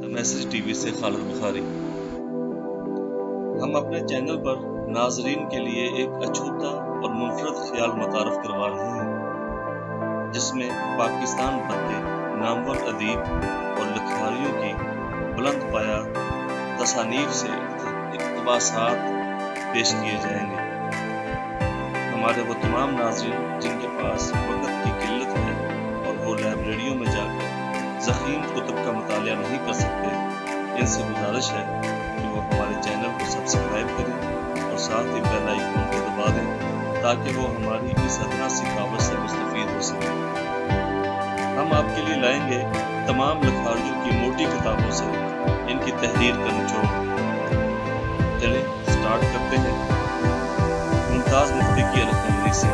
Message TV से खालिद बुखारी। हम अपने चैनल पर नाजरीन के लिए एक अछूता और मुनफरद ख्याल मुतारफ करवा रहे हैं, जिसमें पाकिस्तान भर के नामवर अदीब और लिखवारियों की बुलंद पाया तसानीफ से इक़्तिबासात पेश किए जाएंगे। हमारे वो तमाम नाज़रीन जिनके पास वक़्त की किल्लत है और वो लाइब्रेरियों में जाकर ज़ख़ीम कुतुब का मुतालिया नहीं कर सकते, इनसे गुजारिश है कि वो हमारे चैनल को सब्सक्राइब करें और साथ ही बेल आइकन को दबा दें ताकि वो हमारी इस अदना सी कावत से मुस्तफ़ीद हो सकें। हम आपके लिए लाएंगे तमाम लिखवारियों की मोटी किताबों से इनकी तहरीर का निचोड़। चलिए स्टार्ट करते हैं। मुमताज़ मुफ्ती की अलखनगरी से।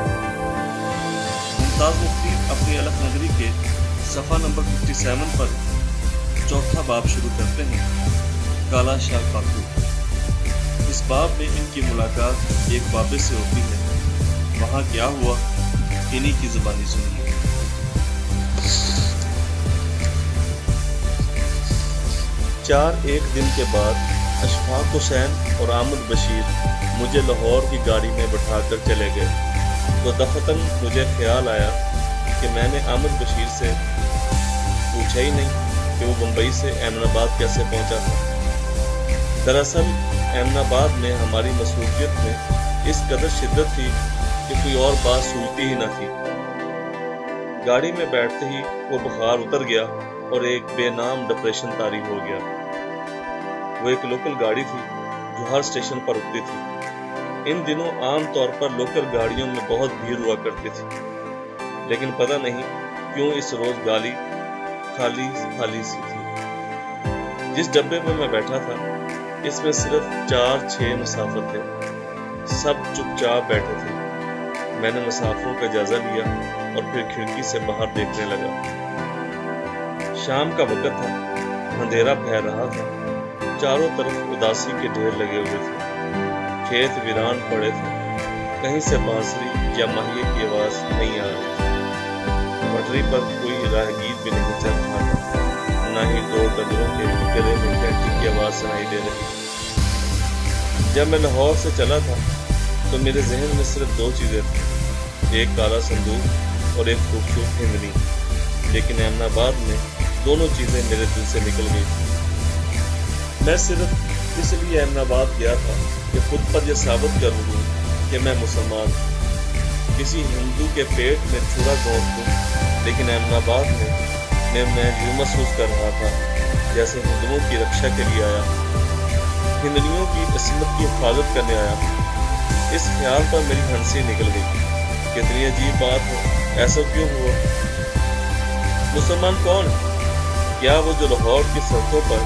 मुमताज़ मुफ्ती अपनी अलखनगरी के सफ़ा नंबर 57 पर चौथा बाब शुरू करते हैं, काला शाह काकू। इस बाब में इनकी मुलाकात एक बाबे से होती है। वहाँ क्या हुआ, इन्हीं की ज़ुबानी सुनिए। 4 दिन के बाद अशफाक हुसैन और आमद बशीर मुझे लाहौर की गाड़ी में बैठाकर चले गए, तो दफ़तन मुझे ख्याल आया कि मैंने आमद बशीर से पूछा ही नहीं कि वो मुंबई से अहमदाबाद कैसे पहुंचा था। दरअसल अहमदाबाद में हमारी मसरूफियत में इस कदर शिद्दत थी कि कोई और बात सूझती ही न थी। गाड़ी में बैठते ही वो बुखार उतर गया और एक बेनाम डिप्रेशन तारी हो गया। वो एक लोकल गाड़ी थी जो हर स्टेशन पर रुकती थी। इन दिनों आम तौर पर लोकल गाड़ियों में बहुत भीड़ हुआ करती थी, लेकिन पता नहीं क्यों इस रोज गाड़ी खाली सी थी। जिस डब्बे में मैं बैठा था इसमें सिर्फ 4-6 मुसाफिर थे। सब चुपचाप बैठे थे। मैंने मुसाफिरों का जायजा लिया और फिर खिड़की से बाहर देखने लगा। शाम का वक्त था, अंधेरा फैल रहा था। चारों तरफ उदासी के ढेर लगे हुए थे। खेत वीरान पड़े थे। कहीं से बांसुरी या माहिए की आवाज नहीं आ रही थी। पटरी पर कोई राहगीर भी नहीं चल रहा था, न ही दो डगरों के गले में घंटी की आवाज सुनाई दे रही थी। जब मैं लाहौर से चला था तो मेरे जहन में सिर्फ 2 चीजें थी, एक काला संदूक और एक खूबसूरत हिंदनी। लेकिन अहमदाबाद में दोनों चीजें मेरे दिल से निकल गई थी। मैं सिर्फ इसलिए अहमदाबाद गया था कि खुद पर यह साबित कर दूं कि मैं मुसलमान हूं। किसी हिंदू के पेट में छुरा घोंप दूं, लेकिन अहमदाबाद में मैं यूं महसूस कर रहा था जैसे हिंदुओं की रक्षा के लिए आया, हिंदुओं की इस्मत की हिफाजत करने आया। इस ख्याल पर मेरी हंसी निकल गई। कितनी अजीब बात है, ऐसा क्यों हुआ? मुसलमान कौन है? क्या वो जो लाहौर की सड़कों पर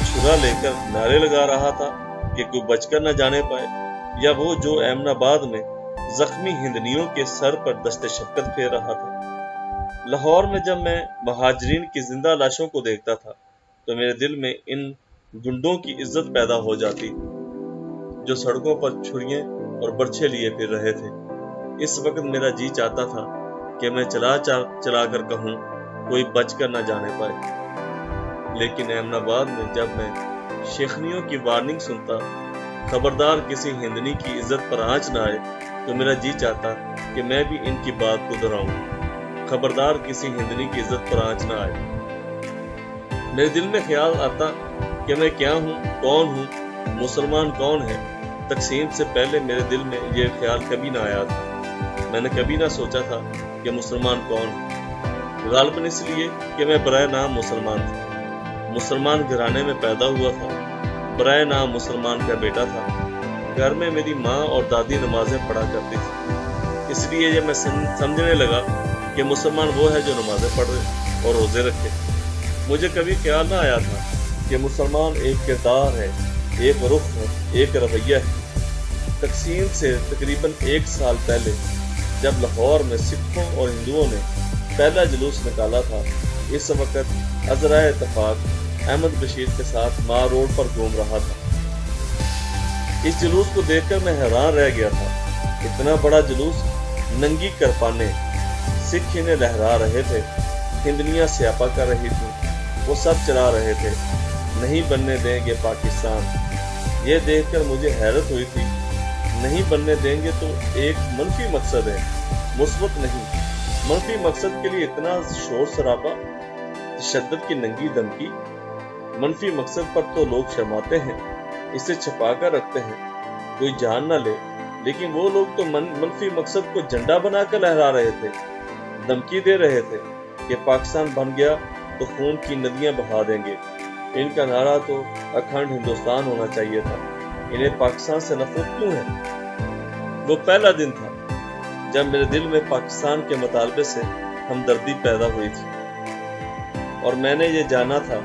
छुरा लेकर नारे लगा रहा था कि कोई बचकर न जाने पाए, या वो जो अहमदाबाद में जख्मी हिंदनियों के सर पर दस्ते शफकत फेर रहा था? लाहौर में जब मैं महाजरीन की जिंदा लाशों को देखता था तो मेरे दिल में इन गुंडों की इज्जत पैदा हो जाती जो सड़कों पर छुरियां और बर्छे लिए फिर रहे थे। इस वक्त मेरा जी चाहता था कि मैं चला कर कहूं कोई बच कर न जाने पाए। लेकिन अहमदाबाद में जब मैं शेखनियों की वार्निंग सुनता, खबरदार किसी हिंदनी की इज्जत पर आंच न आए, तो मेरा जी चाहता कि मैं भी इनकी बात को दोहराऊं, खबरदार किसी हिंदनी की इज्जत पर आंच न आए। मेरे दिल में ख्याल आता कि मैं क्या हूँ, कौन हूँ, मुसलमान कौन है। तकसीम से पहले मेरे दिल में यह ख्याल कभी ना आया था। मैंने कभी ना सोचा था कि मुसलमान कौन है, गालिबन इसलिए कि मैं बराए नाम मुसलमान था। मुसलमान घराने में पैदा हुआ था, बराए नाम मुसलमान का बेटा था। घर में मेरी माँ और दादी नमाजें पढ़ा करती थी, इसलिए जब मैं समझने लगा कि मुसलमान वो है जो नमाजें पढ़े और रोजे रखे, मुझे कभी ख्याल ना आया था कि मुसलमान एक किरदार है, एक रुख है, एक रवैया है। तकसीम से तकरीबन 1 साल पहले जब लाहौर में सिखों और हिंदुओं ने पहला जुलूस निकाला था, इस वक्त अज़राए इत्तेफाक अहमद बशीर के साथ मार रोड पर घूम रहा था। इस जुलूस को देखकर मैं हैरान रह गया था। इतना बड़ा जुलूस, नंगी करपाने सिख इन्हें लहरा रहे थे, हिंदनियां स्यापा कर रही थी, وہ سب چلا رہے تھے، نہیں بننے دیں گے پاکستان۔ یہ دیکھ کر مجھے حیرت ہوئی تھی، نہیں بننے دیں گے تو ایک منفی مقصد ہے، مثبت نہیں۔ منفی مقصد کے لیے اتنا شور سراپا، تشدد کی ننگی دھمکی۔ منفی مقصد پر تو لوگ شرماتے ہیں، اسے چھپا کر رکھتے ہیں، کوئی جان نہ لے، لیکن وہ لوگ تو منفی مقصد کو جھنڈا بنا کر لہرا رہے تھے، دھمکی دے رہے تھے کہ پاکستان بن گیا تو خون کی ندیاں بہا دیں گے۔ ان کا نعرہ تو اکھنڈ ہندوستان ہونا چاہیے تھا، انہیں پاکستان سے نفرت کیوں ہے؟ وہ پہلا دن تھا جب میرے دل میں پاکستان کے مطالبے سے ہمدردی پیدا ہوئی تھی، اور میں نے یہ جانا تھا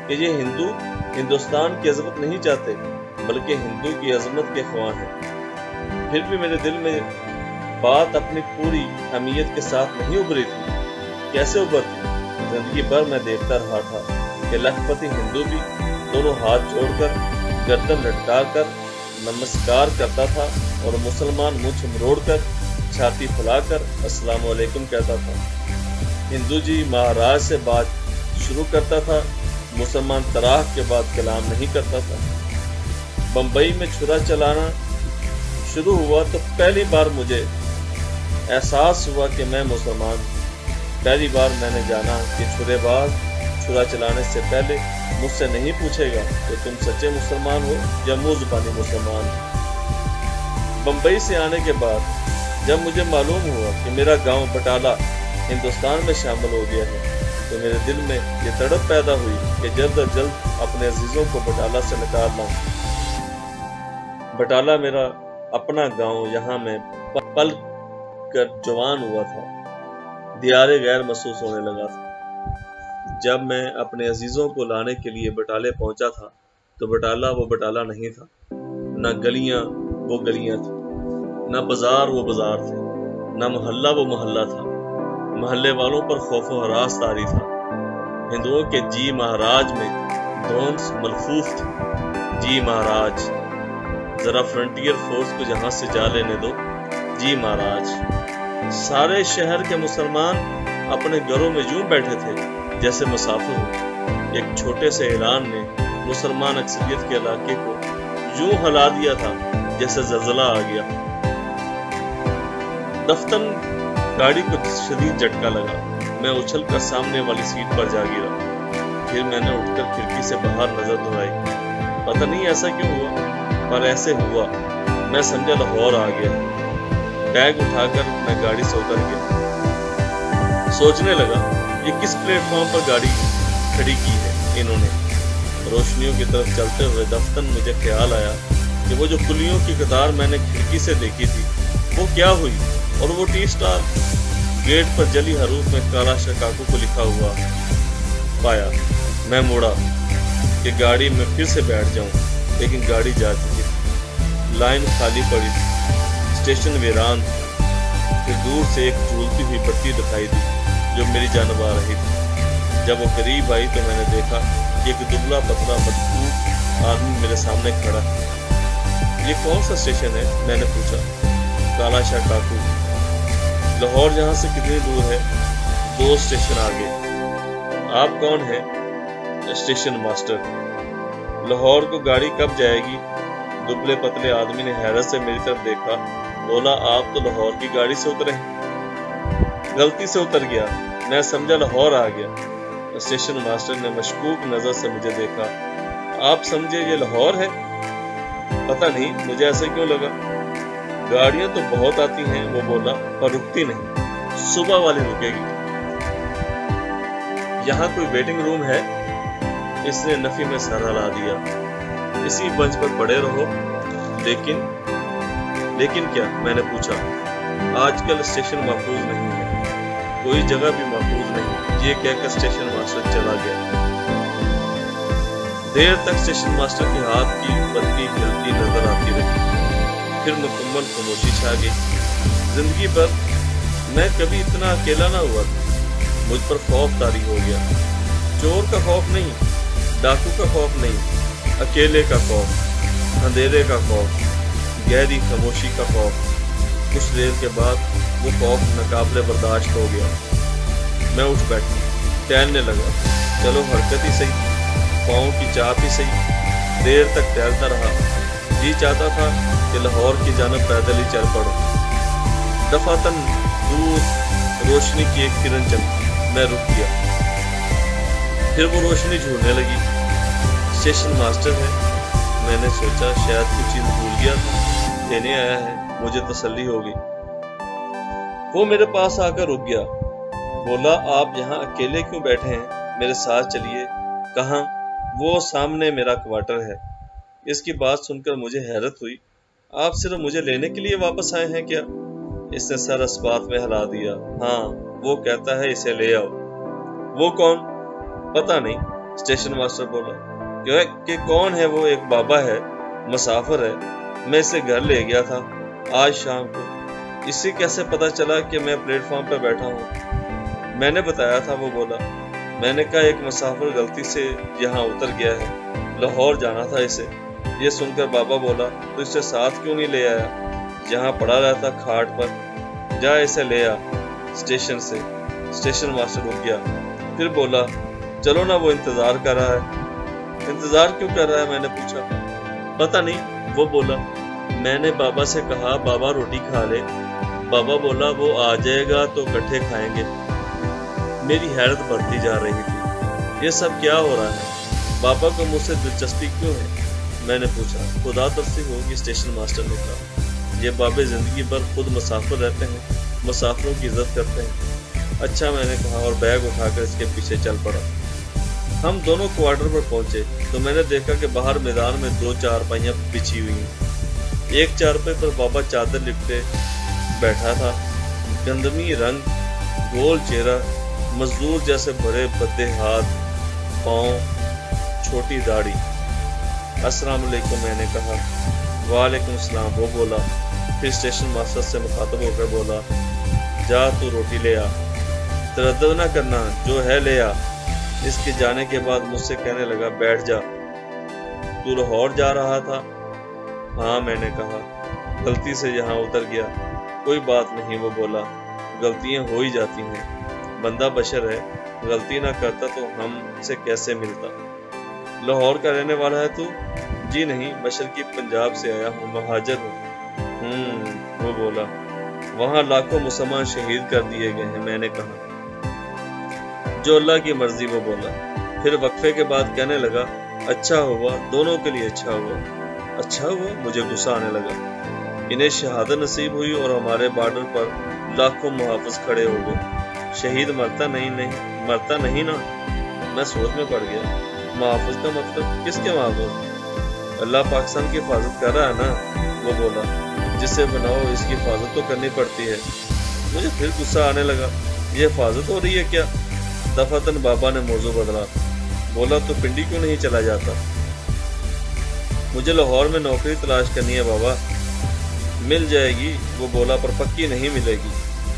کہ یہ ہندو ہندوستان کی عظمت نہیں چاہتے بلکہ ہندو کی عظمت کے خواہاں ہیں۔ پھر بھی میرے دل میں بات اپنی پوری اہمیت کے ساتھ نہیں ابھری تھی۔ کیسے ابھرتی؟ زندگی بھر میں دیکھتا رہا تھا کہ لکھپتی ہندو بھی دونوں ہاتھ جوڑ کر، گردن لٹکا کر نمسکار کرتا تھا، اور مسلمان منہ مروڑ کر، چھاتی پھیلا کر السلام علیکم کہتا تھا۔ ہندو جی مہاراج سے بات شروع کرتا تھا، مسلمان طراح کے بعد کلام نہیں کرتا تھا۔ بمبئی میں چھرا چلانا شروع ہوا تو پہلی بار مجھے احساس ہوا کہ میں مسلمان ہوں۔ پہلی بار میں نے جانا کہ چھرے باز چھرا چلانے سے پہلے مجھ سے نہیں پوچھے گا کہ تم سچے مسلمان ہو یا منہ زبانی مسلمان ہو۔ بمبئی سے آنے کے بعد جب مجھے معلوم ہوا کہ میرا گاؤں بٹالہ ہندوستان میں شامل ہو گیا ہے تو میرے دل میں یہ تڑپ پیدا ہوئی کہ جلد از جلد اپنے عزیزوں کو بٹالہ سے نکال لاؤں۔ بٹالہ میرا اپنا گاؤں، یہاں میں پل کر جوان ہوا تھا، دیار غیر محسوس ہونے لگا تھا۔ جب میں اپنے عزیزوں کو لانے کے لیے بٹالے پہنچا تھا تو بٹالہ وہ بٹالہ نہیں تھا، نہ گلیاں وہ گلیاں تھیں، نہ بازار وہ بازار تھے، نہ محلہ وہ محلہ تھا۔ محلے والوں پر خوف و ہراس طاری تھا۔ ہندوؤں کے جی مہاراج میں دھونس ملفوف تھی۔ جی مہاراج، ذرا فرنٹیئر فورس کو یہاں سے جا لینے دو، جی مہاراج۔ سارے شہر کے مسلمان اپنے گھروں میں یوں بیٹھے تھے جیسے مسافر ہوں۔ ایک چھوٹے سے اعلان نے مسلمان اکثریت کے علاقے کو یوں ہلا دیا تھا جیسے زلزلہ آ گیا۔ دفتن گاڑی کو شدید جھٹکا لگا، میں اچھل کر سامنے والی سیٹ پر جا گرا۔ پھر میں نے اٹھ کر کھڑکی سے باہر نظر دوڑائی۔ پتہ نہیں ایسا کیوں ہوا، پر ایسے ہوا۔ میں سمجھا لاہور آ گیا۔ بیگ اٹھا کر میں گاڑی سے اتر گیا۔ سوچنے لگا یہ کس پلیٹ فارم پر گاڑی کھڑی کی ہے انہوں نے۔ روشنیوں کی طرف چلتے ہوئے دفتن مجھے خیال آیا کہ وہ جو کلیوں کی قطار میں نے کھڑکی سے دیکھی تھی وہ کیا ہوئی، اور وہ ٹی سٹار گیٹ پر جلی حروف میں کالا شاہ کاکو کو لکھا ہوا پایا۔ میں مڑا کہ گاڑی میں پھر سے بیٹھ جاؤں، لیکن گاڑی جا چکی تھی، لائن خالی پڑی تھی، اسٹیشن ویران تھی۔ پھر دور سے ایک جھولتی ہوئی بتی دکھائی دی جو میری جانب آ رہی تھی۔ جب وہ قریب آئی تو میں نے دیکھا کہ ایک دبلا پتلا مدفوع آدمی میرے سامنے کھڑا ہے۔ یہ کون سا اسٹیشن ہے؟ میں نے پوچھا۔ کالا شاہ کاکو۔ لاہور یہاں سے کتنی دور ہے؟ 2 اسٹیشن آگے۔ آپ کون ہیں؟ Station master. لاہور کو گاڑی کب جائے گی؟ دبلے پتلے آدمی نے حیرت سے میری طرف دیکھا، بولا آپ تو لاہور کی گاڑی سے اترے ہیں۔ غلطی سے اتر گیا، میں سمجھا لاہور آ گیا۔ اسٹیشن ماسٹر نے مشکوک نظر سے مجھے دیکھا۔ آپ سمجھے یہ لاہور ہے؟ پتہ نہیں مجھے ایسا کیوں لگا۔ گاڑیاں تو بہت آتی ہیں، وہ بولا، پر رکتی نہیں، صبح والی رکے گی۔ یہاں کوئی ویٹنگ روم ہے؟ اس نے نفی میں سر ہلا دیا۔ اسی بنچ پر پڑے رہو۔ لیکن کیا؟ میں نے پوچھا۔ آج کل اسٹیشن محفوظ نہیں ہے، کوئی جگہ بھی محفوظ نہیں، یہ کہہ کر اسٹیشن ماسٹر چلا گیا۔ دیر تک اسٹیشن ماسٹر کے ہاتھ کی بتی ہلتی نظر آتی رہی، پھر مکمل خاموشی چھا گئی۔ زندگی بھر میں کبھی اتنا اکیلا نہ ہوا تھا۔ مجھ پر خوف طاری ہو گیا، چور کا خوف نہیں، ڈاکو کا خوف نہیں، اکیلے کا خوف، اندھیرے کا خوف، گہری خاموشی کا خوف۔ کچھ دیر کے بعد وہ خوف ناقابل برداشت ہو گیا۔ میں اٹھ بیٹھا، टहलने लगा। चलो हरकत ही सही, पाँव की चाप ही सही। देर तक टहलता रहा। जी चाहता था कि लाहौर की जानब पैदल ही चल पड़ो। दफातन दूर रोशनी की एक किरण चमकी। मैं रुक गया। फिर वो रोशनी झूलने लगी। स्टेशन मास्टर है। मैंने सोचा शायद कुछ चीज भूल गया था, लेने आया है। मुझे तसल्ली हो गई। वो मेरे पास आकर रुक गया। बोला, आप यहाँ अकेले क्यों बैठे हैं? मेरे साथ चलिए। कहाँ? वो सामने मेरा क्वार्टर है। इसकी बात सुनकर मुझे हैरत हुई। आप सिर्फ मुझे लेने के लिए वापस आए हैं क्या? इसने सर इस बात में हिला दिया। हाँ, वो कहता है इसे ले आओ। वो कौन? पता नहीं, स्टेशन मास्टर बोला। कि कौन है वो? एक बाबा है, मुसाफिर है। मैं इसे घर ले गया था आज शाम को। इसे कैसे पता चला कि मैं प्लेटफॉर्म पर बैठा हूँ? मैंने बताया था, वो बोला। मैंने कहा एक मुसाफिर गलती से यहाँ उतर गया है, लाहौर जाना था इसे। ये सुनकर बाबा बोला, तो इसे साथ क्यों नहीं ले आया? यहाँ पड़ा रहता खाट पर। जा इसे ले आ स्टेशन से। स्टेशन मास्टर रुक गया। फिर बोला, चलो ना, वो इंतजार कर रहा है। इंतजार क्यों कर रहा है? मैंने पूछा। पता नहीं, वो बोला। मैंने बाबा से कहा, बाबा रोटी खा ले। बाबा बोला, वो आ जाएगा तो इकट्ठे खाएंगे। मेरी हैरत बढ़ती जा रही थी। ये सब क्या हो रहा है? बाबा को मुझसे दिलचस्पी क्यों है? मैंने पूछा। खुदा तरसी होगी, स्टेशन मास्टर ने कहा। ये बाबे जिंदगी भर खुद मुसाफिर रहते हैं, मुसाफिरों की इज्जत करते हैं। अच्छा, मैंने कहा, और बैग उठाकर इसके पीछे चल पड़ा। हम दोनों क्वार्टर पर पहुंचे तो मैंने देखा कि बाहर मैदान में 2 चारपाइयां बिछी हुई हैं। एक चारपाई पर बाबा चादर लिपटे बैठा था। गंदमी रंग, गोल चेहरा, मजदूर जैसे भरे भद्दे हाथ पाँव, छोटी दाढ़ी। अस्सलाम वालेकुम, मैंने कहा। वालेकुम सलाम, वो बोला। फिर स्टेशन मास्टर से मुखातब होकर बोला, जा तू रोटी ले आ, तरद्दुद न करना, जो है ले आ। इसके जाने के बाद मुझसे कहने लगा, बैठ जा। तू लाहौर जा रहा था? हाँ, मैंने कहा। गलती से यहाँ उतर गया। कोई बात नहीं, वो बोला। गलतियाँ हो ही जाती हैं, बंदा बशर है। गलती ना करता तो हमसे कैसे मिलता। लाहौर का रहने वाला है तू? जी नहीं, बशर की पंजाब से आया हूँ, महाजर हूँ। वो बोला। वहाँ लाखों मुसलमान शहीद कर दिए गए हैं, मैंने कहा। जो अल्लाह की मर्जी, वो बोला। फिर वक्फे के बाद कहने लगा, अच्छा हुआ, दोनों के लिए अच्छा हुआ। अच्छा हुआ? मुझे गुस्सा आने लगा। इन्हें शहादत नसीब हुई और हमारे बॉर्डर पर लाखों मुहाफिज खड़े हो गए। शहीद मरता नहीं ना। मैं सोच में पड़ गया। मुहाफिज का मतलब? किसके मुहाफिज? अल्लाह पाकिस्तान की हिफाजत कर रहा है ना, वो बोला। जिसे बनाओ इसकी हिफाजत तो करनी पड़ती है। मुझे फिर गुस्सा आने लगा। ये हिफाजत हो रही है क्या? दफातन बाबा ने मौजू बदला। बोला, तो पिंडी क्यों नहीं चला जाता? मुझे लाहौर में नौकरी तलाश करनी है बाबा। मिल जाएगी, वो बोला, पर पक्की नहीं मिलेगी।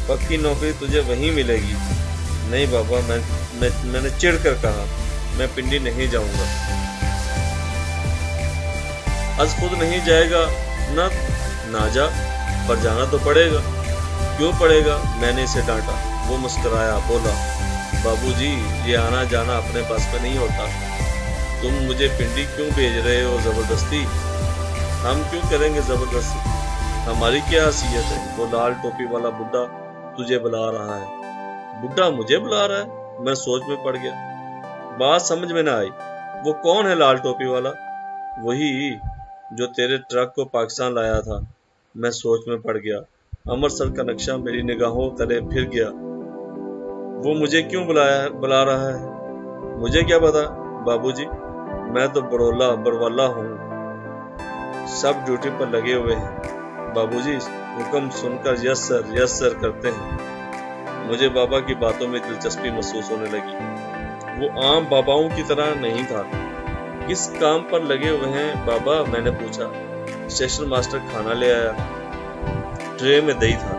पक्की नौकरी तुझे वहीं मिलेगी। नहीं बाबा, मैंने चिढ़ कर कहा, मैं पिंडी नहीं जाऊंगा। आज खुद नहीं जाएगा ना जा, पर जाना तो पड़ेगा। क्यों पड़ेगा? मैंने इसे डांटा। वो मुस्कुराया, बोला, बाबूजी, ये आना जाना अपने पास में नहीं होता। तुम मुझे पिंडी क्यों भेज रहे हो जबरदस्ती? हम क्यों करेंगे जबरदस्ती? हमारी क्या हैसियत है? वो लाल टोपी वाला बुड्ढा तुझे बुला रहा है। बुड्ढा मुझे बुला रहा है? मैं सोच में पड़ गया। बात समझ में ना आई। वो कौन है लाल टोपी वाला? वही जो तेरे ट्रक को पाकिस्तान लाया था। मैं सोच में पड़ गया। अमृतसर का नक्शा मेरी निगाहों तले फिर गया। वो मुझे क्यों बुला रहा है? मुझे क्या पता बाबूजी, मैं तो बरवाला हूँ। सब ड्यूटी पर लगे हुए हैं। बाबूजी हुक्म सुनकर यस सर करते हैं। मुझे बाबा की बातों में दिलचस्पी महसूस होने लगी। वो आम बाबाओं की तरह नहीं था। किस काम पर लगे हुए हैं बाबा? मैंने पूछा। स्टेशन मास्टर खाना ले आया। ट्रे में दही था,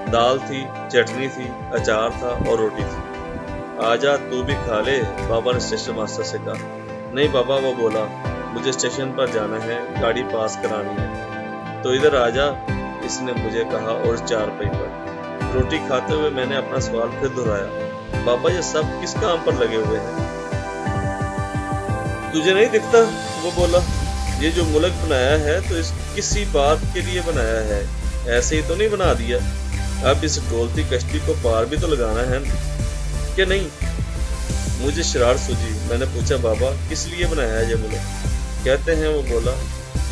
दाल थी, चटनी थी, अचार था और रोटी थी। आजा तू भी खा ले, बाबा ने स्टेशन मास्टर से कहा। नहीं बाबा, वो बोला, मुझे स्टेशन पर जाना है, गाड़ी पास करानी है। तो इधर आजा, इसने मुझे कहा। और चारपाई पर रोटी खाते हुए मैंने अपना सवाल फिर दोहराया। बाबा ये सब किस काम पर लगे हुए हैं? तुझे नहीं दिखता? वो बोला, ये जो मुल्क बनाया है तो इस किसी बात के लिए बनाया है, ऐसे ही तो नहीं बना दिया। अब इस डोलती कश्ती को पार भी तो लगाना है कि नहीं? मुझे शरारत सूझी। मैंने पूछा, बाबा किस लिए बनाया है ये मुल्क? कहते हैं, वो बोला,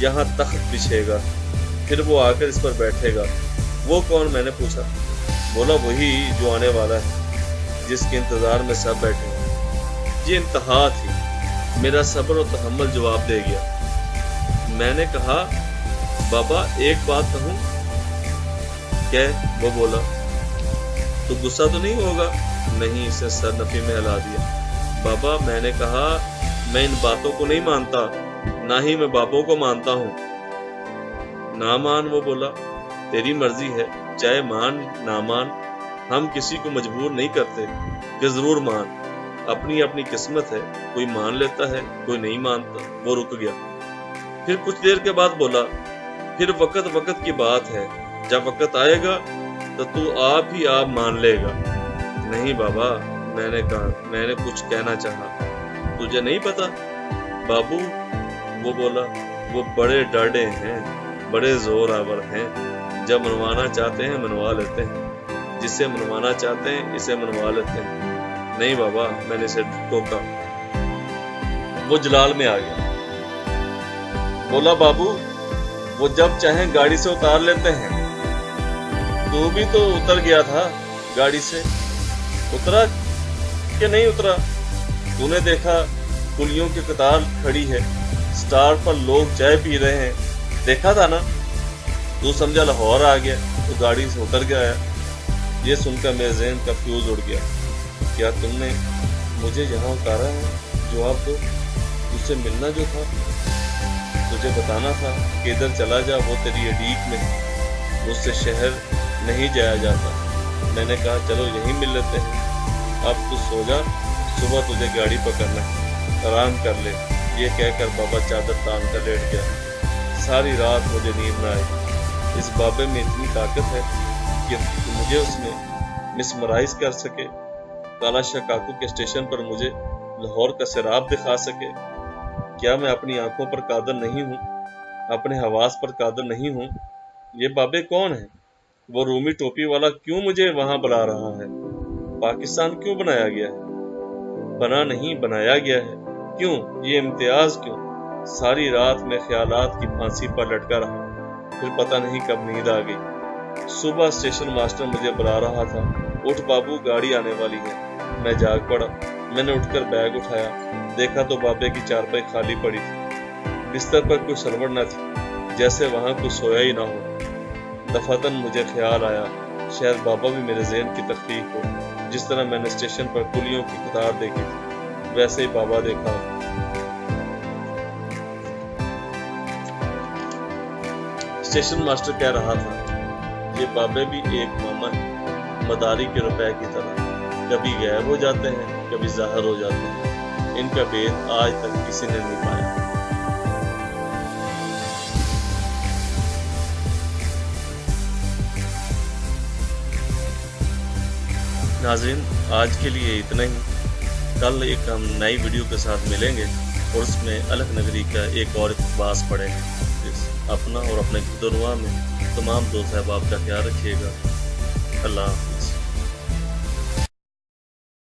यहाँ तख्त बिछेगा, फिर वो आकर इस पर बैठेगा। वो कौन? मैंने पूछा। बोला, वही जो आने वाला है, जिसके इंतजार में सब बैठे हैं। ये इंतहा थी। मेरा सब्र और तहम्मुल जवाब दे गया। मैंने कहा, बाबा एक बात कहूँ? क्या? वो बोला, तो गुस्सा तो नहीं होगा? नहीं, इसे सर नफी में हिला दिया। बाबा, मैंने कहा, मैं इन बातों को नहीं मानता, ना ही मैं बापों को मानता हूँ। ना मान? वो बोला, तेरी मर्जी है, चाहे मान ना मान, हम किसी को मजबूर नहीं करते कि जरूर मान। अपनी अपनी किस्मत है, कोई मान लेता है, कोई नहीं मानता। वो रुक गया। फिर कुछ देर के बाद बोला, फिर वक्त की बात है, जब वक्त आएगा तो तू आप ही आप मान लेगा। नहीं बाबा, मैंने कहा, मैंने कुछ कहना चाहा। तुझे नहीं पता बाबू? वो बोला, वो बड़े डाढ़े हैं, बड़े जोर आवर हैं, जब मनवाना चाहते हैं मनवा लेते हैं, जिसे मनवाना चाहते हैं इसे मनवा लेते हैं। नहीं बाबा, मैंने इसे टोका। वो जलाल में आ गया। बोला, बाबू वो जब चाहें गाड़ी से उतार लेते हैं। तू भी तो उतर गया था गाड़ी से, उतरा कि नहीं उतरा? तूने देखा कुलियों की कतार खड़ी है, स्टार पर लोग चाय पी रहे हैं, देखा था ना? तू समझा लाहौर आ गया तो गाड़ी से उतर गया। ये सुनकर मेरे ज़हन का फ्यूज उड़ गया। क्या तुमने मुझे यहाँ उतारा है? जवाब दो। तुझसे मिलना जो था, तुझे बताना था कि इधर चला जा, वो तेरी अडीक में है, उससे शहर नहीं जाया जाता। मैंने कहा, चलो यहीं मिल लेते हैं। अब तू सो जा, सुबह तुझे गाड़ी पकड़ना है, आराम कर ले। ये कहकर बाबा चादर तान कर लेट गया। सारी रात मुझे नींद न आई। इस बाबे में इतनी ताकत है कि मुझे उसमें मिसमराइज कर सके, काला शाह काकू के स्टेशन पर मुझे लाहौर का सैराब दिखा सके। क्या मैं अपनी आंखों पर कादर नहीं हूँ, अपने हवास पर कादर नहीं हूँ? ये बाबे कौन है? वो रूमी टोपी वाला क्यों मुझे वहां बुला रहा है? पाकिस्तान क्यों बनाया गया है? बना नहीं, बनाया गया है। क्यों? ये इम्तियाज क्यों? सारी रात में ख्यालात की फांसी पर लटका रहा, फिर पता नहीं कब नींद आ गई। सुबह स्टेशन मास्टर मुझे बुला रहा था, उठ बाबू, गाड़ी आने वाली है। मैं जाग पड़ा। मैंने उठकर बैग उठाया, देखा तो बाबे की चारपाई खाली पड़ी थी। बिस्तर पर कोई सलवट न थी, जैसे वहां कोई सोया ही ना हो। दफातन मुझे ख्याल आया, शायद बाबा भी मेरे ज़हन की तख्लीक हो। जिस तरह मैंने स्टेशन पर कुलियों की कतार देखी थी, वैसे ही बाबा देखा। स्टेशन मास्टर कह रहा था, ये बाबे भी एक मामा है, मदारी के रुपए की तरह, कभी गायब हो जाते हैं, कभी ज़ाहिर हो जाते हैं। इनका भेद आज तक किसी ने नहीं पाया। नाज़रीन, आज के लिए इतना ही। कल एक हम नई वीडियो के साथ मिलेंगे और उसमें अलग नगरी का एक और इक़्तिबास पढ़ेंगे। अपना और अपने गुरुद्वारा में तमाम दोस्त अहबाब का ख्याल रखिएगा। अल्लाह।